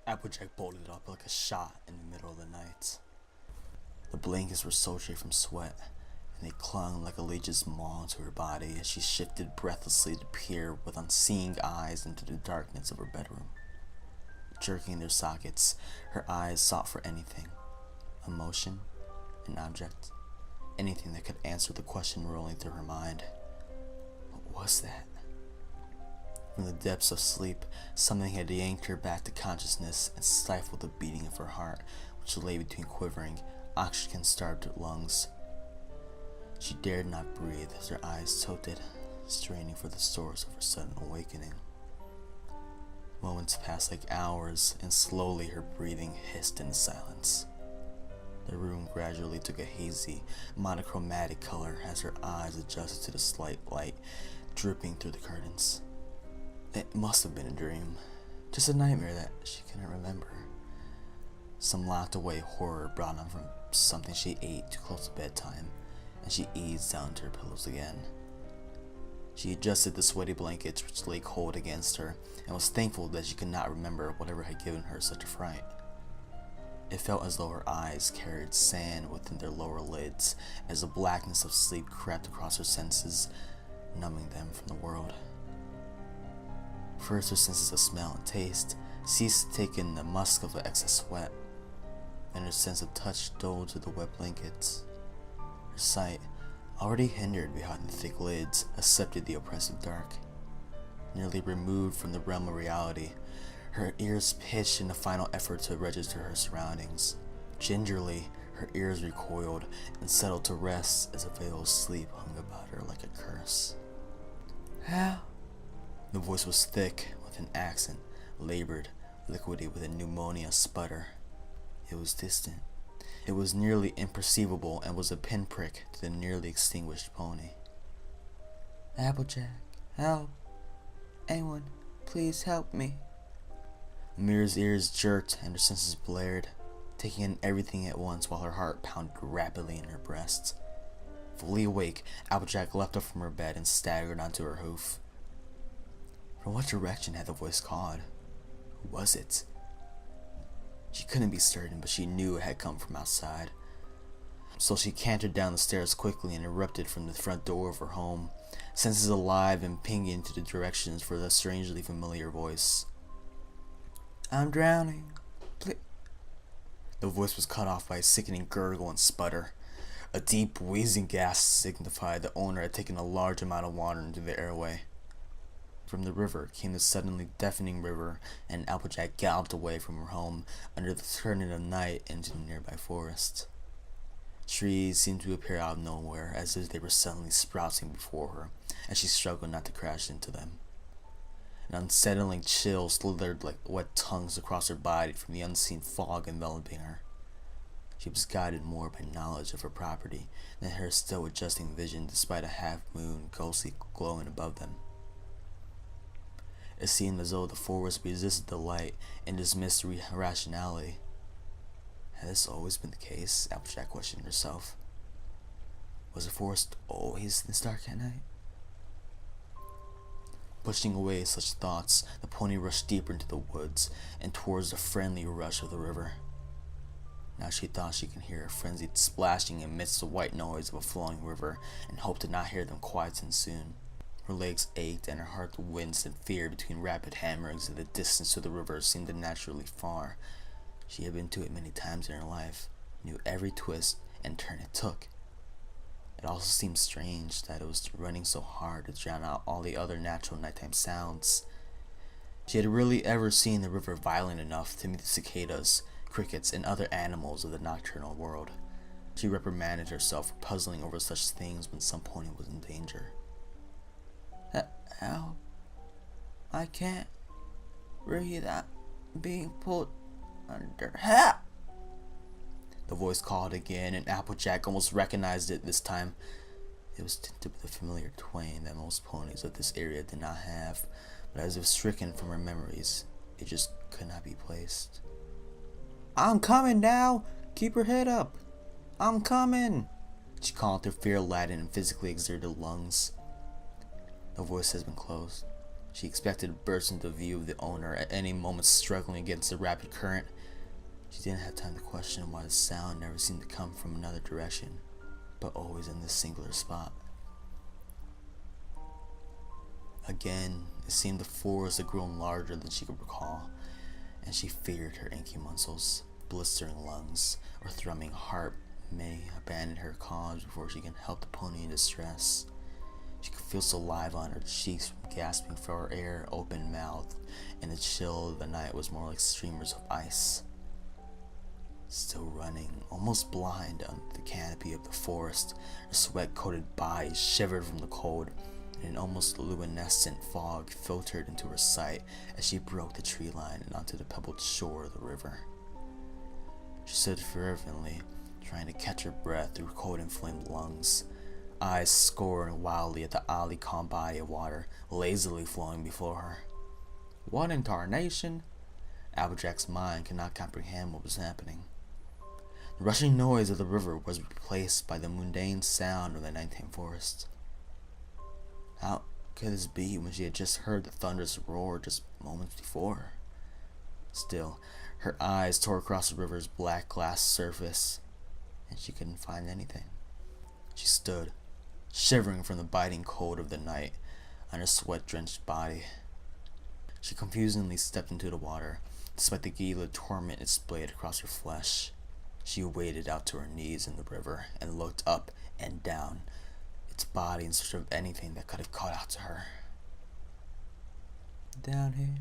Applejack bolted up like a shot in the middle of the night. The blankets were sultry from sweat, and they clung like a leech's maw to her body as she shifted breathlessly to peer with unseeing eyes into the darkness of her bedroom. Jerking their sockets, her eyes sought for anything, a motion, an object, anything that could answer the question rolling through her mind. What was that? From the depths of sleep, something had yanked her back to consciousness and stifled the beating of her heart, which lay between quivering, oxygen-starved lungs. She dared not breathe as her eyes tilted, straining for the source of her sudden awakening. Moments passed like hours, and slowly her breathing hissed in silence. The room gradually took a hazy, monochromatic color as her eyes adjusted to the slight light dripping through the curtains. It must have been a dream, just a nightmare that she couldn't remember. Some locked away horror brought on from something she ate too close to bedtime, and she eased down to her pillows again. She adjusted the sweaty blankets which lay cold against her, and was thankful that she could not remember whatever had given her such a fright. It felt as though her eyes carried sand within their lower lids, as the blackness of sleep crept across her senses, numbing them from the world. First, her senses of smell and taste ceased to take in the musk of the excess sweat, and her sense of touch dulled to the wet blankets. Her sight, already hindered behind the thick lids, accepted the oppressive dark. Nearly removed from the realm of reality, her ears pitched in a final effort to register her surroundings. Gingerly, her ears recoiled and settled to rest as a veil of sleep hung about her like a curse. How? The voice was thick, with an accent, labored, liquidy with a pneumonia sputter. It was distant. It was nearly imperceivable and was a pinprick to the nearly extinguished pony. Applejack, help. Anyone, please help me. Mira's ears jerked and her senses blared, taking in everything at once while her heart pounded rapidly in her breast. Fully awake, Applejack leapt up from her bed and staggered onto her hoof. From what direction had the voice called? Who was it? She couldn't be certain, but she knew it had come from outside. So she cantered down the stairs quickly and erupted from the front door of her home, senses alive and pinging into the directions for the strangely familiar voice. I'm drowning. Please. The voice was cut off by a sickening gurgle and sputter. A deep, wheezing gasp signified the owner had taken a large amount of water into the airway. From the river came the suddenly deafening river, and Applejack galloped away from her home under the turning of night into the nearby forest. Trees seemed to appear out of nowhere, as if they were suddenly sprouting before her, and she struggled not to crash into them. An unsettling chill slithered like wet tongues across her body from the unseen fog enveloping her. She was guided more by knowledge of her property than her still adjusting vision, despite a half-moon ghostly glowing above them. It seemed as though the forest resisted the light and dismissed rationality. Had this always been the case? Applejack questioned herself. Was the forest always this dark at night? Pushing away such thoughts, the pony rushed deeper into the woods and towards the friendly rush of the river. Now she thought she could hear a frenzied splashing amidst the white noise of a flowing river, and hoped to not hear them quieten soon. Her legs ached and her heart winced in fear between rapid hammerings, and the distance to the river seemed unnaturally far. She had been to it many times in her life, knew every twist and turn it took. It also seemed strange that it was running so hard to drown out all the other natural nighttime sounds. She had rarely ever seen the river violent enough to meet the cicadas, crickets, and other animals of the nocturnal world. She reprimanded herself for puzzling over such things when some pony was in danger. Help. I can't breathe. I'm being pulled under. Help! The voice called again, and Applejack almost recognized it this time. It was tinted with a familiar twang that most ponies of this area did not have, but as if stricken from her memories, it just could not be placed. I'm coming now! Keep her head up! I'm coming! She called through fear-laden and physically exerted lungs. The voice has been closed. She expected to burst into view of the owner at any moment, struggling against the rapid current. She didn't have time to question why the sound never seemed to come from another direction, but always in this singular spot. Again, it seemed the forest had grown larger than she could recall, and she feared her inky muscles, blistering lungs, or thrumming heart may abandon her cause before she can help the pony in distress. She could feel saliva on her cheeks from gasping for air, open mouthed, and the chill of the night was more like streamers of ice. Still running, almost blind under the canopy of the forest, her sweat-coated body shivered from the cold, and an almost luminescent fog filtered into her sight as she broke the tree line and onto the pebbled shore of the river. She stood fervently, trying to catch her breath through cold-inflamed lungs, eyes scoring wildly at the oddly calm body of water lazily flowing before her. What in tarnation? Applejack's mind could not comprehend what was happening. The rushing noise of the river was replaced by the mundane sound of the nighttime forest. How could this be when she had just heard the thunderous roar just moments before? Still, her eyes tore across the river's black glass surface, and she couldn't find anything. She stood, shivering from the biting cold of the night on her sweat-drenched body. She confusedly stepped into the water, despite the gila torment it displayed across her flesh. She waded out to her knees in the river and looked up and down, its body in search of anything that could have caught out to her. Down here,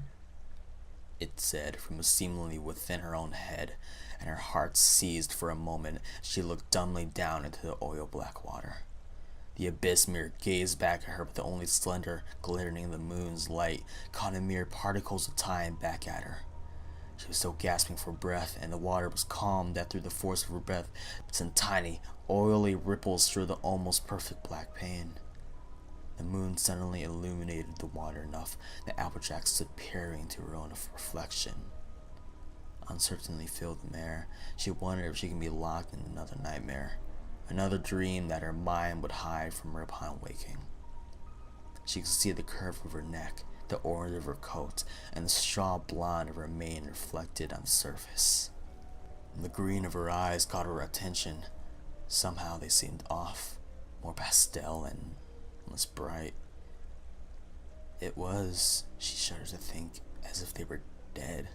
it said from seemingly within her own head, and her heart seized for a moment as she looked dumbly down into the oil-black water. The abyss mirror gazed back at her, but the only slender glittering of the moon's light caught in mere particles of time back at her. She was still gasping for breath, and the water was calm that through the force of her breath sent tiny, oily ripples through the almost perfect black pane. The moon suddenly illuminated the water enough that Applejack stood peering to her own reflection. Uncertainty filled the mare. She wondered if she could be locked in another nightmare, another dream that her mind would hide from her upon waking. She could see the curve of her neck, the orange of her coat, and the straw blonde of her mane reflected on the surface. The green of her eyes caught her attention. Somehow they seemed off, more pastel and less bright. It was, she shuddered to think, as if they were dead.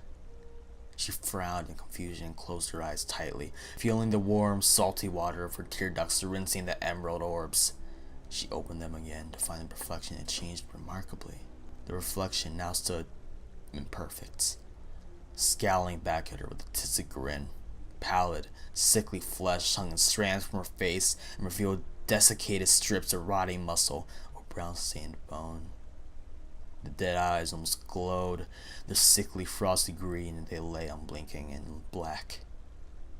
She frowned in confusion and closed her eyes tightly, feeling the warm, salty water of her tear ducts rinsing the emerald orbs. She opened them again to find the reflection had changed remarkably. The reflection now stood imperfect, scowling back at her with a twisted grin. Pallid, sickly flesh hung in strands from her face and revealed desiccated strips of rotting muscle or brown-stained bone. The dead eyes almost glowed, their sickly frosty green, and they lay unblinking in black,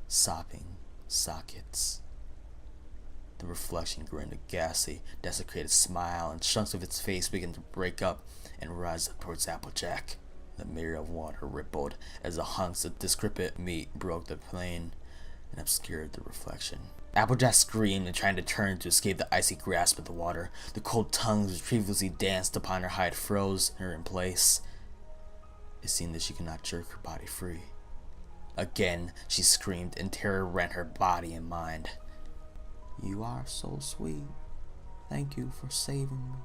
sopping sockets. The reflection grinned a ghastly, desecrated smile, and chunks of its face began to break up and rise up towards Applejack. The mirror of water rippled as the hunks of discrepant meat broke the plane and obscured the reflection. Applejack screamed and tried to turn to escape the icy grasp of the water. The cold tongues which previously danced upon her hide froze her in place. It seemed that she could not jerk her body free. Again she screamed, and terror rent her body and mind. "You are so sweet. Thank you for saving me."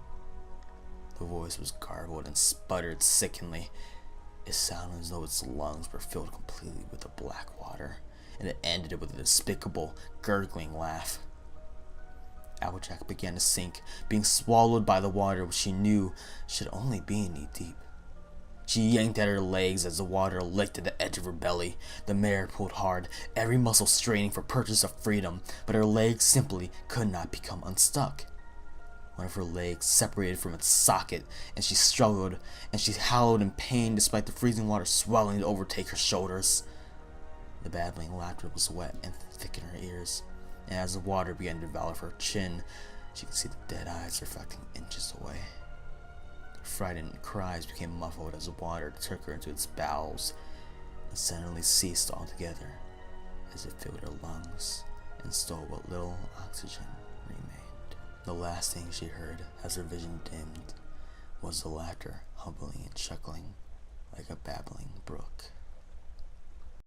The voice was garbled and sputtered sickeningly. It sounded as though its lungs were filled completely with the black water, and it ended with a despicable, gurgling laugh. Applejack began to sink, being swallowed by the water which she knew should only be knee-deep. She yanked at her legs as the water licked at the edge of her belly. The mare pulled hard, every muscle straining for purchase of freedom, but her legs simply could not become unstuck. One of her legs separated from its socket, and she struggled, and she howled in pain despite the freezing water swelling to overtake her shoulders. The babbling laughter was wet and thick in her ears, and as the water began to develop her chin, she could see the dead eyes reflecting inches away. Frightened cries became muffled as the water took her into its bowels, and suddenly ceased altogether, as it filled her lungs and stole what little oxygen remained. The last thing she heard, as her vision dimmed, was the laughter, hubbling and chuckling like a babbling brook.